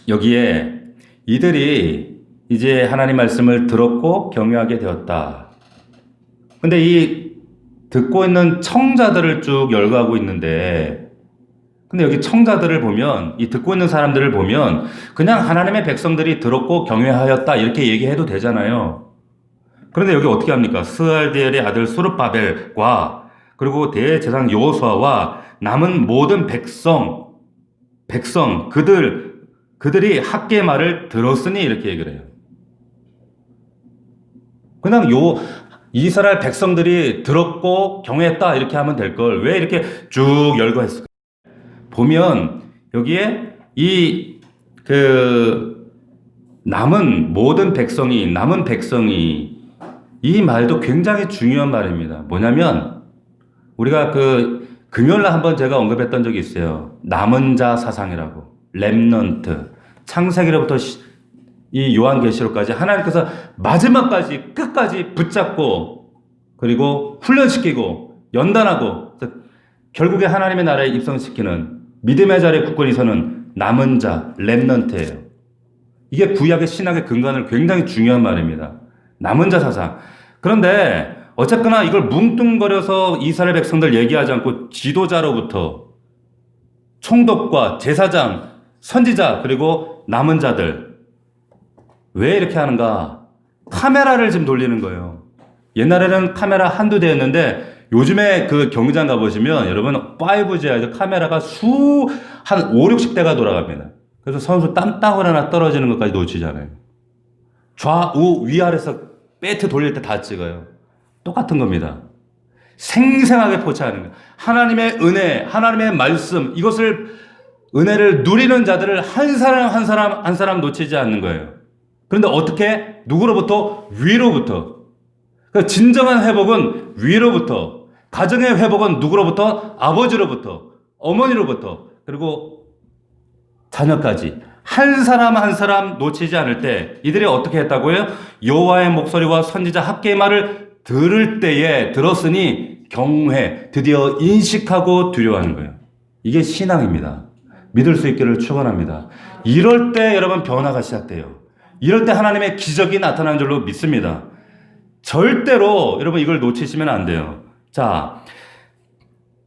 여기에 이들이 이제 하나님 말씀을 들었고 경외하게 되었다. 근데 이 듣고 있는 청자들을 쭉 열거하고 있는데, 근데 여기 청자들을 보면, 이 듣고 있는 사람들을 보면 그냥 하나님의 백성들이 들었고 경외하였다 이렇게 얘기해도 되잖아요. 그런데 여기 어떻게 합니까? 스알디엘의 아들 스룹바벨과 그리고 대제사장 여호수아와 남은 모든 백성 그들이 학개의 말을 들었으니 이렇게 얘기를 해요. 그냥 이스라엘 백성들이 들었고 경외했다 이렇게 하면 될 걸 왜 이렇게 쭉 열거했을까? 보면 여기에 남은 백성이 이 말도 굉장히 중요한 말입니다. 뭐냐면 우리가 금요일날 한번 제가 언급했던 적이 있어요. 남은 자 사상이라고. 렘넌트. 창세기로부터 이 요한계시록까지 하나님께서 마지막까지 끝까지 붙잡고 그리고 훈련시키고 연단하고 결국에 하나님의 나라에 입성시키는 믿음의 자리에 굳건히 서는 남은 자, 렘넌트예요. 이게 구약의 신학의 근간을 굉장히 중요한 말입니다. 남은 자 사상. 그런데 어쨌거나 이걸 뭉뚱거려서 이스라엘 백성들 얘기하지 않고 지도자로부터 총독과 제사장, 선지자 그리고 남은 자들 왜 이렇게 하는가? 카메라를 지금 돌리는 거예요. 옛날에는 카메라 한두 대였는데 요즘에 그 경기장 가보시면 여러분 5G에서 카메라가 한 5, 60대가 돌아갑니다. 그래서 선수 땀방울 하나 떨어지는 것까지 놓치잖아요. 좌우 위아래에서 배트 돌릴 때 다 찍어요. 똑같은 겁니다. 생생하게 포착하는 거예요. 하나님의 은혜, 하나님의 말씀, 은혜를 누리는 자들을 한 사람 놓치지 않는 거예요. 그런데 어떻게? 누구로부터? 위로부터. 그러니까 진정한 회복은 위로부터. 가정의 회복은 누구로부터? 아버지로부터, 어머니로부터, 그리고 자녀까지. 한 사람 놓치지 않을 때 이들이 어떻게 했다고요? 여호와의 목소리와 선지자 학개의 말을 들을 때에 들었으니 경외, 드디어 인식하고 두려워하는 거예요. 이게 신앙입니다. 믿을 수 있기를 축원합니다. 이럴 때 여러분 변화가 시작돼요. 이럴 때 하나님의 기적이 나타나는 줄로 믿습니다. 절대로 여러분 이걸 놓치시면 안 돼요. 자,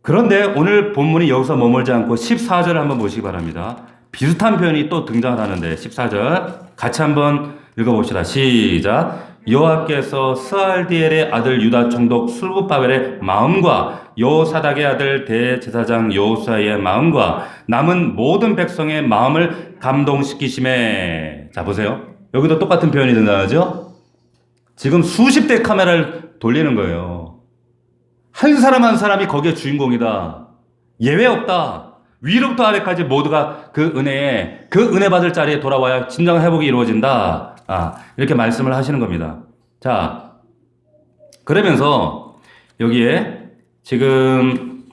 그런데 오늘 본문이 여기서 머물지 않고 14절을 한번 보시기 바랍니다. 비슷한 표현이 또 등장을 하는데 14절 같이 한번 읽어봅시다. 시작. 여호와께서 스알디엘의 아들 유다 총독 술부바벨의 마음과 여호사닥의 아들 대제사장 여호수아의 마음과 남은 모든 백성의 마음을 감동시키심에. 자, 보세요. 여기도 똑같은 표현이 등장하죠? 지금 수십 대의 카메라를 돌리는 거예요. 한 사람 한 사람이 거기에 주인공이다. 예외 없다. 위로부터 아래까지 모두가 그 은혜 받을 자리에 돌아와야 진정한 회복이 이루어진다. 이렇게 말씀을 하시는 겁니다. 자, 그러면서 여기에 지금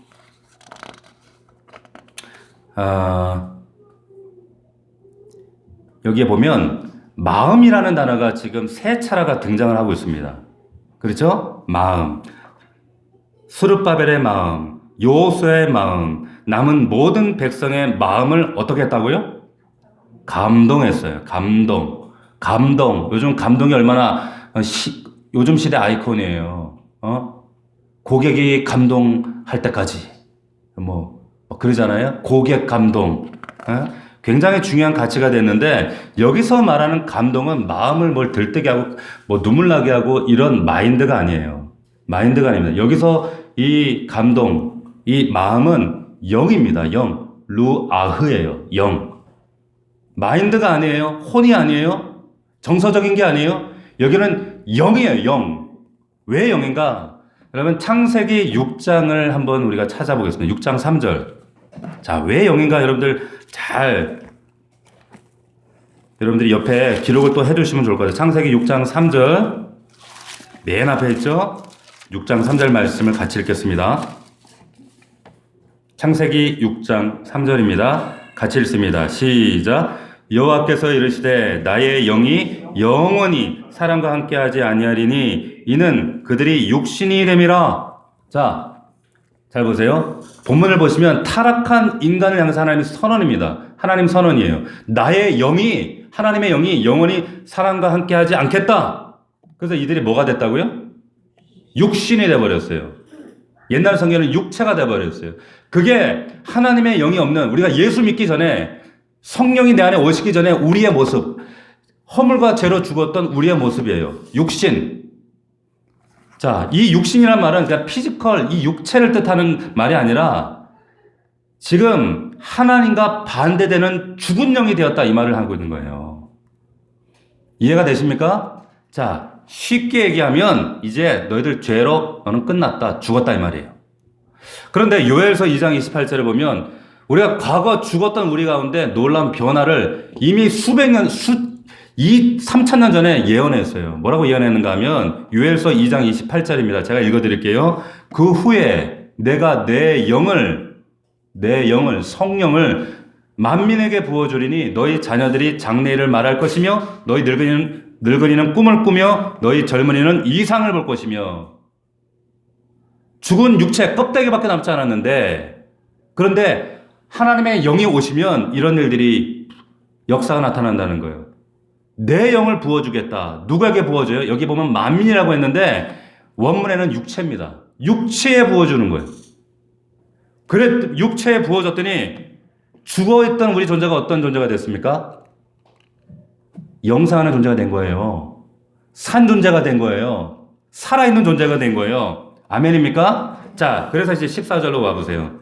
여기에 보면 마음이라는 단어가 지금 세 차례가 등장을 하고 있습니다. 그렇죠? 마음, 스룹바벨의 마음, 여호수아의 마음, 남은 모든 백성의 마음을 어떻게 했다고요? 감동했어요. 감동. 요즘 감동이 얼마나 요즘 시대 아이콘이에요. 고객이 감동할 때까지 뭐 그러잖아요. 고객 감동. 굉장히 중요한 가치가 됐는데 여기서 말하는 감동은 마음을 뭘 들뜨게 하고 뭐 눈물 나게 하고 이런 마인드가 아니에요. 마인드가 아닙니다. 여기서 이 감동, 이 마음은 영입니다. 영. 루아흐예요. 영. 마인드가 아니에요. 혼이 아니에요. 정서적인 게 아니에요. 여기는 영이에요. 영. 왜 영인가? 그러면 창세기 6장을 한번 우리가 찾아보겠습니다. 6장 3절. 자, 왜 영인가? 여러분들이 옆에 기록을 또 해두시면 좋을 것 같아요. 창세기 6장 3절. 맨 앞에 있죠? 6장 3절 말씀을 같이 읽겠습니다. 창세기 6장 3절입니다. 같이 읽습니다. 시작. 여호와께서 이르시되 나의 영이 영원히 사람과 함께하지 아니하리니 이는 그들이 육신이 됨이라. 자, 잘 보세요. 본문을 보시면 타락한 인간을 향해서 하나님의 선언입니다. 하나님 선언이에요. 나의 영이, 하나님의 영이 영원히 사람과 함께하지 않겠다. 그래서 이들이 뭐가 됐다고요? 육신이 돼버렸어요. 옛날 성경은 육체가 돼버렸어요. 그게 하나님의 영이 없는, 우리가 예수 믿기 전에 성령이 내 안에 오시기 전에 우리의 모습, 허물과 죄로 죽었던 우리의 모습이에요. 육신. 자, 이 육신이란 말은 그냥 피지컬, 이 육체를 뜻하는 말이 아니라 지금 하나님과 반대되는 죽은 영이 되었다, 이 말을 하고 있는 거예요. 이해가 되십니까? 자, 쉽게 얘기하면 이제 너희들 죄로 너는 끝났다, 죽었다 이 말이에요. 그런데 요엘서 2장 28절을 보면 우리가 과거 죽었던 우리 가운데 놀라운 변화를 이미 수백 년, 3,000년 전에 예언했어요. 뭐라고 예언했는가 하면 요엘서 2장 28절입니다. 제가 읽어드릴게요. 그 후에 내가 내 영을 성령을 만민에게 부어주리니 너희 자녀들이 장래일을 말할 것이며 너희 늙은이는 꿈을 꾸며 너희 젊은이는 이상을 볼 것이며. 죽은 육체 껍데기밖에 남지 않았는데, 그런데 하나님의 영이 오시면 이런 일들이 역사가 나타난다는 거예요. 내 영을 부어주겠다. 누구에게 부어줘요? 여기 보면 만민이라고 했는데 원문에는 육체입니다. 육체에 부어주는 거예요. 그래, 육체에 부어줬더니 죽어있던 우리 존재가 어떤 존재가 됐습니까? 영상하는 존재가 된 거예요. 산 존재가 된 거예요. 살아있는 존재가 된 거예요. 아멘입니까? 자, 그래서 이제 14절로 와보세요.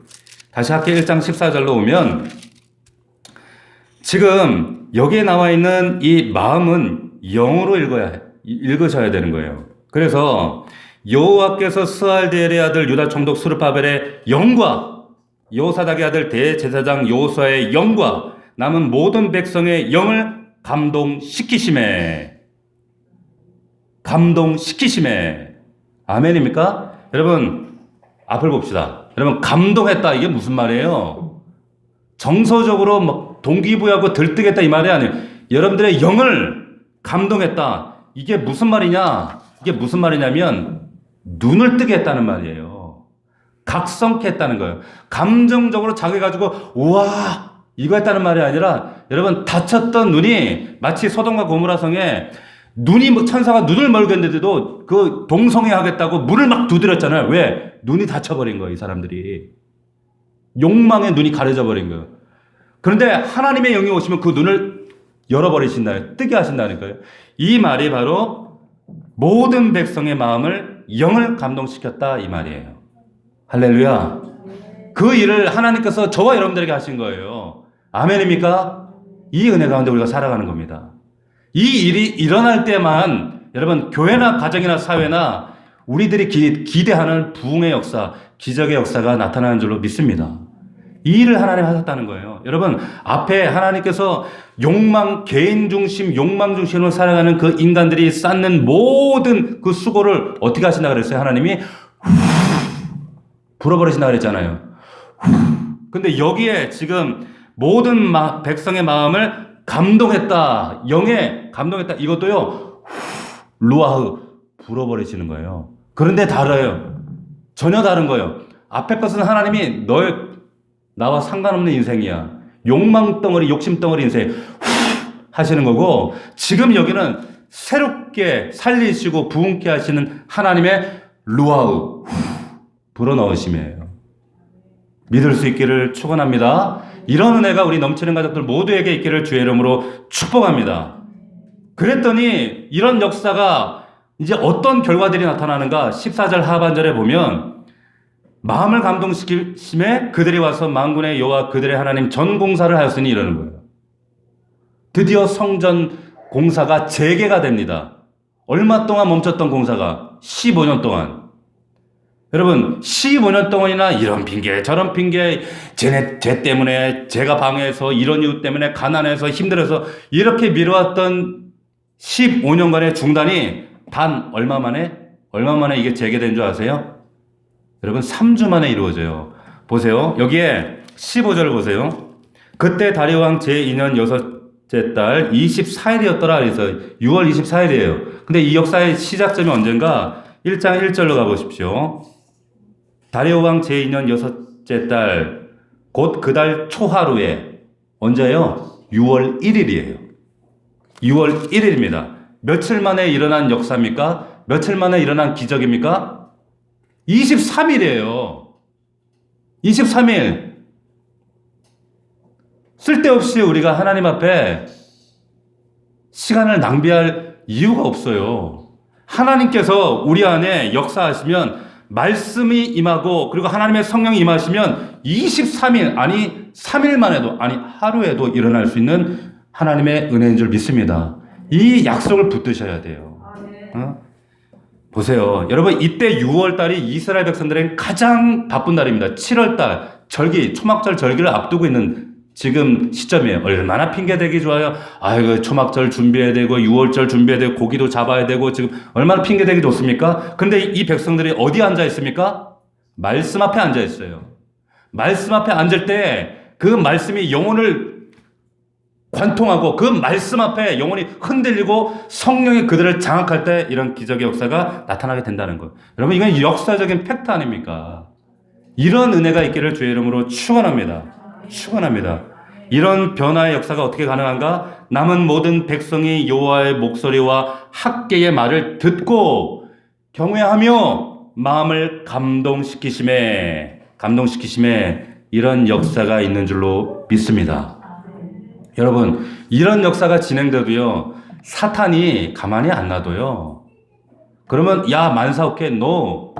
다시 학기 1장 14절로 오면 지금 여기에 나와 있는 이 마음은 영으로 읽으셔야 되는 거예요. 그래서 여호와께서 스알디엘의 아들 유다 총독 스룹바벨의 영과 여호사닥의 아들 대제사장 여호수아의 영과 남은 모든 백성의 영을 감동시키심에. 아멘입니까? 여러분, 앞을 봅시다. 여러분, 감동했다. 이게 무슨 말이에요? 정서적으로 막 동기부여하고 들뜨겠다 이 말이 아니에요. 여러분들의 영을 감동했다. 이게 무슨 말이냐? 이게 무슨 말이냐면 눈을 뜨게 했다는 말이에요. 각성케 했다는 거예요. 감정적으로 자극해가지고 우와 이거 했다는 말이 아니라, 여러분, 닫혔던 눈이 마치 소돔과 고모라 성에 눈이, 천사가 눈을 멀겠는데도 그 동성애 하겠다고 문을 막 두드렸잖아요. 왜? 눈이 닫혀버린 거예요, 이 사람들이. 욕망에 눈이 가려져 버린 거예요. 그런데 하나님의 영이 오시면 그 눈을 열어버리신다, 뜨게 하신다는 거예요. 이 말이 바로 모든 백성의 마음을 영을 감동시켰다 이 말이에요. 할렐루야. 그 일을 하나님께서 저와 여러분들에게 하신 거예요. 아멘입니까? 이 은혜 가운데 우리가 살아가는 겁니다. 이 일이 일어날 때만 여러분 교회나 가정이나 사회나 우리들이 기대하는 부흥의 역사, 기적의 역사가 나타나는 줄로 믿습니다. 이 일을 하나님 하셨다는 거예요. 여러분 앞에 하나님께서 개인 중심, 욕망 중심으로 살아가는 그 인간들이 쌓는 모든 그 수고를 어떻게 하신다 그랬어요? 하나님이 불어버리신다 그랬잖아요. 근데 여기에 지금 모든 백성의 마음을 감동했다. 영에 감동했다. 이것도요. 루아흐 불어버리시는 거예요. 그런데 달라요. 전혀 다른 거예요. 앞에 것은 하나님이 나와 상관없는 인생이야. 욕망 덩어리, 욕심 덩어리 인생 하시는 거고 지금 여기는 새롭게 살리시고 부흥케 하시는 하나님의 루아흐 불어넣으심이에요. 믿을 수 있기를 축원합니다. 이런 은혜가 우리 넘치는 가족들 모두에게 있기를 주의 이름으로 축복합니다. 그랬더니 이런 역사가 이제 어떤 결과들이 나타나는가 14절 하반절에 보면 마음을 감동시키심에 그들이 와서 만군의 여호와 그들의 하나님 전 공사를 하였으니 이러는 거예요. 드디어 성전 공사가 재개가 됩니다. 얼마 동안 멈췄던 공사가 15년 동안. 여러분 15년 동안이나 이런 핑계 저런 핑계 쟤 때문에 제가 방해해서 이런 이유 때문에 가난해서 힘들어서 이렇게 미뤄왔던 15년간의 중단이 단 얼마 만에 이게 재개된 줄 아세요? 여러분 3주 만에 이루어져요. 보세요. 여기에 15절을 보세요. 그때 다리오 왕 제2년 여섯째 달 24일이었더라. 그래서 6월 24일이에요. 근데 이 역사의 시작점이 언젠가 1장 1절로 가보십시오. 다리오 왕 제2년 여섯째 달 곧 그 달 초하루에 언제요? 6월 1일이에요. 6월 1일입니다. 며칠 만에 일어난 역사입니까? 며칠 만에 일어난 기적입니까? 23일이에요. 23일. 쓸데없이 우리가 하나님 앞에 시간을 낭비할 이유가 없어요. 하나님께서 우리 안에 역사하시면 말씀이 임하고 그리고 하나님의 성령이 임하시면 23일 아니 3일 만에도 아니 하루에도 일어날 수 있는 하나님의 은혜인 줄 믿습니다. 이 약속을 붙드셔야 돼요. 보세요. 여러분 이때 6월달이 이스라엘 백성들에게 가장 바쁜 달입니다. 7월달 절기 초막절 절기를 앞두고 있는 지금 시점이에요. 얼마나 핑계대기 좋아요. 아이고 초막절 준비해야 되고 6월절 준비해야 되고 고기도 잡아야 되고 지금 얼마나 핑계대기 좋습니까? 근데 이 백성들이 어디 앉아 있습니까? 말씀 앞에 앉아 있어요. 말씀 앞에 앉을 때 그 말씀이 영혼을 관통하고 그 말씀 앞에 영혼이 흔들리고 성령이 그들을 장악할 때 이런 기적의 역사가 나타나게 된다는 거예요. 여러분 이건 역사적인 팩트 아닙니까? 이런 은혜가 있기를 주의 이름으로 축원합니다. 축원합니다. 이런 변화의 역사가 어떻게 가능한가? 남은 모든 백성이 여호와의 목소리와 학계의 말을 듣고 경외하며 마음을 감동시키심에 이런 역사가 있는 줄로 믿습니다. 여러분 이런 역사가 진행돼도요 사탄이 가만히 안 놔둬요. 그러면 야 만사오케 너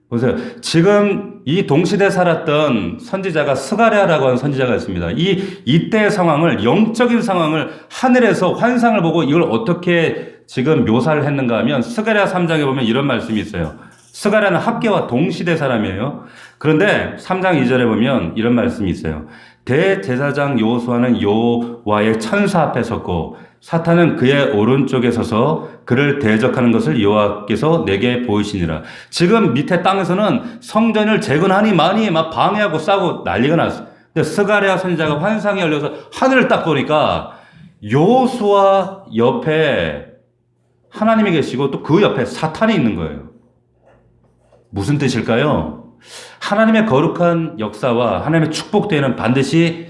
보세요. 지금 이 동시대에 살았던 선지자가 스가랴라고 하는 선지자가 있습니다. 이때의 상황을 영적인 상황을 하늘에서 환상을 보고 이걸 어떻게 지금 묘사를 했는가 하면 스가랴 3장에 보면 이런 말씀이 있어요. 스가랴는 학계와 동시대 사람이에요. 그런데 3장 2절에 보면 이런 말씀이 있어요. 대제사장 여호수아는 여호와의 천사 앞에 섰고 사탄은 그의 오른쪽에 서서 그를 대적하는 것을 여호와께서 내게 보이시니라. 지금 밑에 땅에서는 성전을 재건하니 많이 막 방해하고 싸고 난리가 났어요. 근데 스가랴 선지자가 환상이 열려서 하늘을 딱 보니까 여호수아 옆에 하나님이 계시고 또 그 옆에 사탄이 있는 거예요. 무슨 뜻일까요? 하나님의 거룩한 역사와 하나님의 축복되는 반드시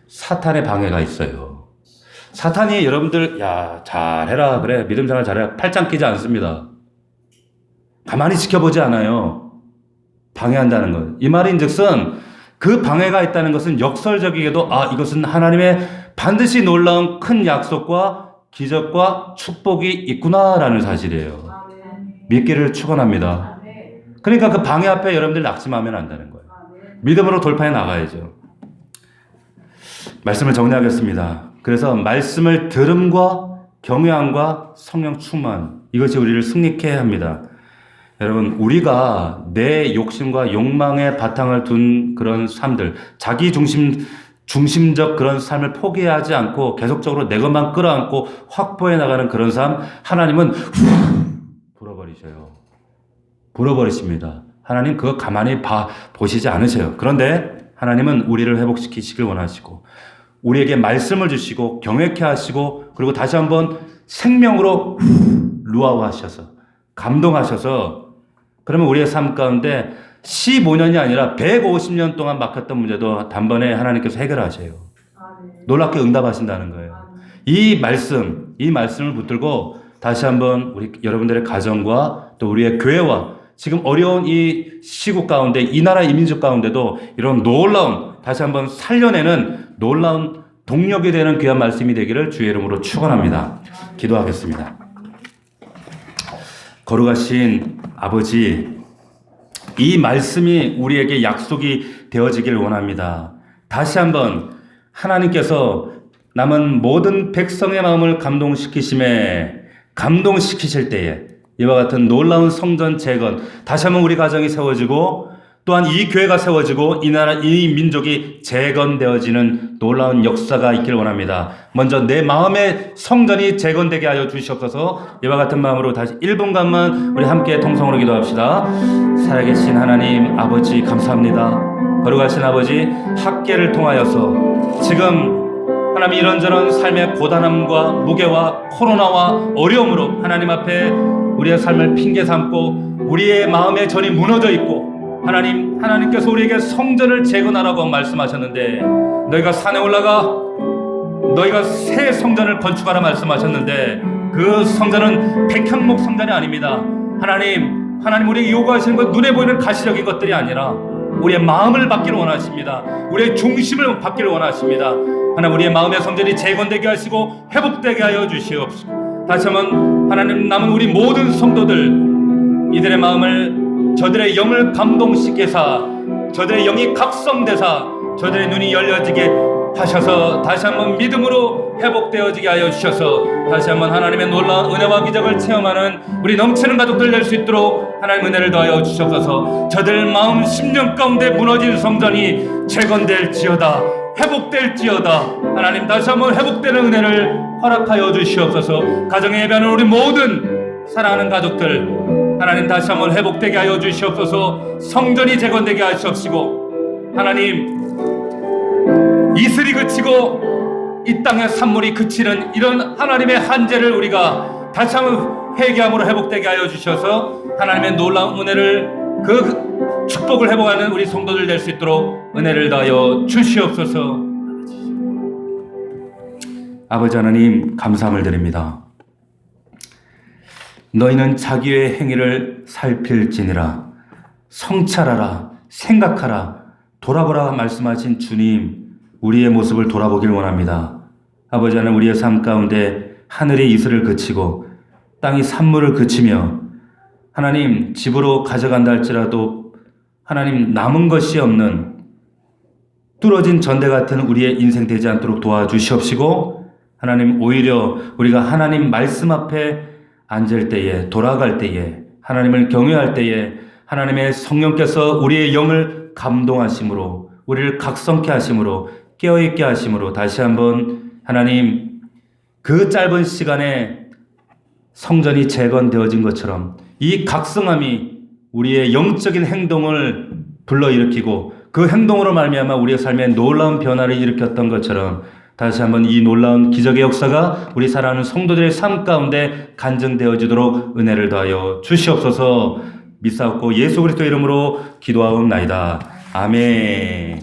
사탄의 방해가 있어요. 사탄이 여러분들 야 잘해라 그래 믿음 생활 잘해라 팔짱 끼지 않습니다. 가만히 지켜보지 않아요. 방해한다는 것. 이 말인즉슨 그 방해가 있다는 것은 역설적이게도 이것은 하나님의 반드시 놀라운 큰 약속과 기적과 축복이 있구나라는 사실이에요. 믿기를 축원합니다. 그러니까 그 방해 앞에 여러분들 낙심하면 안 되는 거예요. 믿음으로 돌파해 나가야죠. 말씀을 정리하겠습니다. 그래서 말씀을 들음과 경외함과 성령 충만, 이것이 우리를 승리케 합니다. 여러분, 우리가 내 욕심과 욕망의 바탕을 둔 그런 삶들, 중심적 그런 삶을 포기하지 않고 계속적으로 내 것만 끌어안고 확보해 나가는 그런 삶, 하나님은 불어버리십니다. 하나님 그거 가만히 보시지 않으세요. 그런데 하나님은 우리를 회복시키시길 원하시고 우리에게 말씀을 주시고 경외케 하시고 그리고 다시 한번 생명으로 루아우하셔서 감동하셔서 그러면 우리의 삶 가운데 15년이 아니라 150년 동안 막혔던 문제도 단번에 하나님께서 해결하셔요. 놀랍게 응답하신다는 거예요. 이 말씀을 붙들고 다시 한번 우리 여러분들의 가정과 또 우리의 교회와 지금 어려운 이 시국 가운데 이 나라 이민족 가운데도 이런 놀라운 다시 한번 살려내는 놀라운 동력이 되는 귀한 말씀이 되기를 주의 이름으로 축원합니다. 기도하겠습니다. 거룩하신 아버지, 이 말씀이 우리에게 약속이 되어지길 원합니다. 다시 한번 하나님께서 남은 모든 백성의 마음을 감동시키실 때에 이와 같은 놀라운 성전 재건, 다시 한번 우리 가정이 세워지고 또한 이 교회가 세워지고 이 나라 이 민족이 재건되어지는 놀라운 역사가 있길 원합니다. 먼저 내 마음의 성전이 재건되게 하여 주시옵소서. 이와 같은 마음으로 다시 1분간만 우리 함께 통성으로 기도합시다. 살아계신 하나님 아버지 감사합니다. 거룩하신 아버지, 학계를 통하여서 지금 하나님 이런저런 삶의 고단함과 무게와 코로나와 어려움으로 하나님 앞에 우리의 삶을 핑계 삼고 우리의 마음의 전이 무너져 있고 하나님께서 우리에게 성전을 재건하라고 말씀하셨는데 너희가 산에 올라가 너희가 새 성전을 건축하라 말씀하셨는데 그 성전은 백향목 성전이 아닙니다. 하나님 우리에게 요구하시는 것 눈에 보이는 가시적인 것들이 아니라 우리의 마음을 받기를 원하십니다. 우리의 중심을 받기를 원하십니다. 하나님 우리의 마음의 성전이 재건되게 하시고 회복되게 하여 주시옵소서. 다시 한번 하나님 남은 우리 모든 성도들 이들의 마음을 저들의 영을 감동시키사 저들의 영이 각성되사 저들의 눈이 열려지게 하셔서 다시 한번 믿음으로 회복되어지게 하여 주셔서 다시 한번 하나님의 놀라운 은혜와 기적을 체험하는 우리 넘치는 가족들 될 수 있도록 하나님 은혜를 더하여 주셔서 저들 마음 심령 가운데 무너진 성전이 재건될지어다 회복될지어다. 하나님 다시 한번 회복되는 은혜를 허락하여 주시옵소서. 가정에 예배하는 우리 모든 사랑하는 가족들 하나님 다시 한번 회복되게 하여 주시옵소서. 성전이 재건되게 하시옵시고 하나님 이슬이 그치고 이 땅의 산물이 그치는 이런 하나님의 한계를 우리가 다시 한번 회개함으로 회복되게 하여 주셔서 하나님의 놀라운 은혜를 그 축복을 회복하는 우리 성도들 될 수 있도록 은혜를 다하여 주시옵소서. 아버지 하나님 감사함을 드립니다. 너희는 자기의 행위를 살필지니라. 성찰하라 생각하라 돌아보라 말씀하신 주님, 우리의 모습을 돌아보길 원합니다. 아버지 하나님 우리의 삶 가운데 하늘이 이슬을 그치고 땅이 산물을 그치며 하나님 집으로 가져간다 할지라도 하나님 남은 것이 없는 뚫어진 전대 같은 우리의 인생 되지 않도록 도와주시옵시고 하나님 오히려 우리가 하나님 말씀 앞에 앉을 때에 돌아갈 때에 하나님을 경외할 때에 하나님의 성령께서 우리의 영을 감동하심으로 우리를 각성케 하심으로 깨어있게 하심으로 다시 한번 하나님 그 짧은 시간에 성전이 재건되어진 것처럼 이 각성함이 우리의 영적인 행동을 불러일으키고 그 행동으로 말미암아 우리의 삶에 놀라운 변화를 일으켰던 것처럼 다시 한번 이 놀라운 기적의 역사가 우리 사랑하는 성도들의 삶 가운데 간증되어지도록 은혜를 더하여 주시옵소서. 믿사옵고 예수 그리스도 이름으로 기도하옵나이다. 아멘.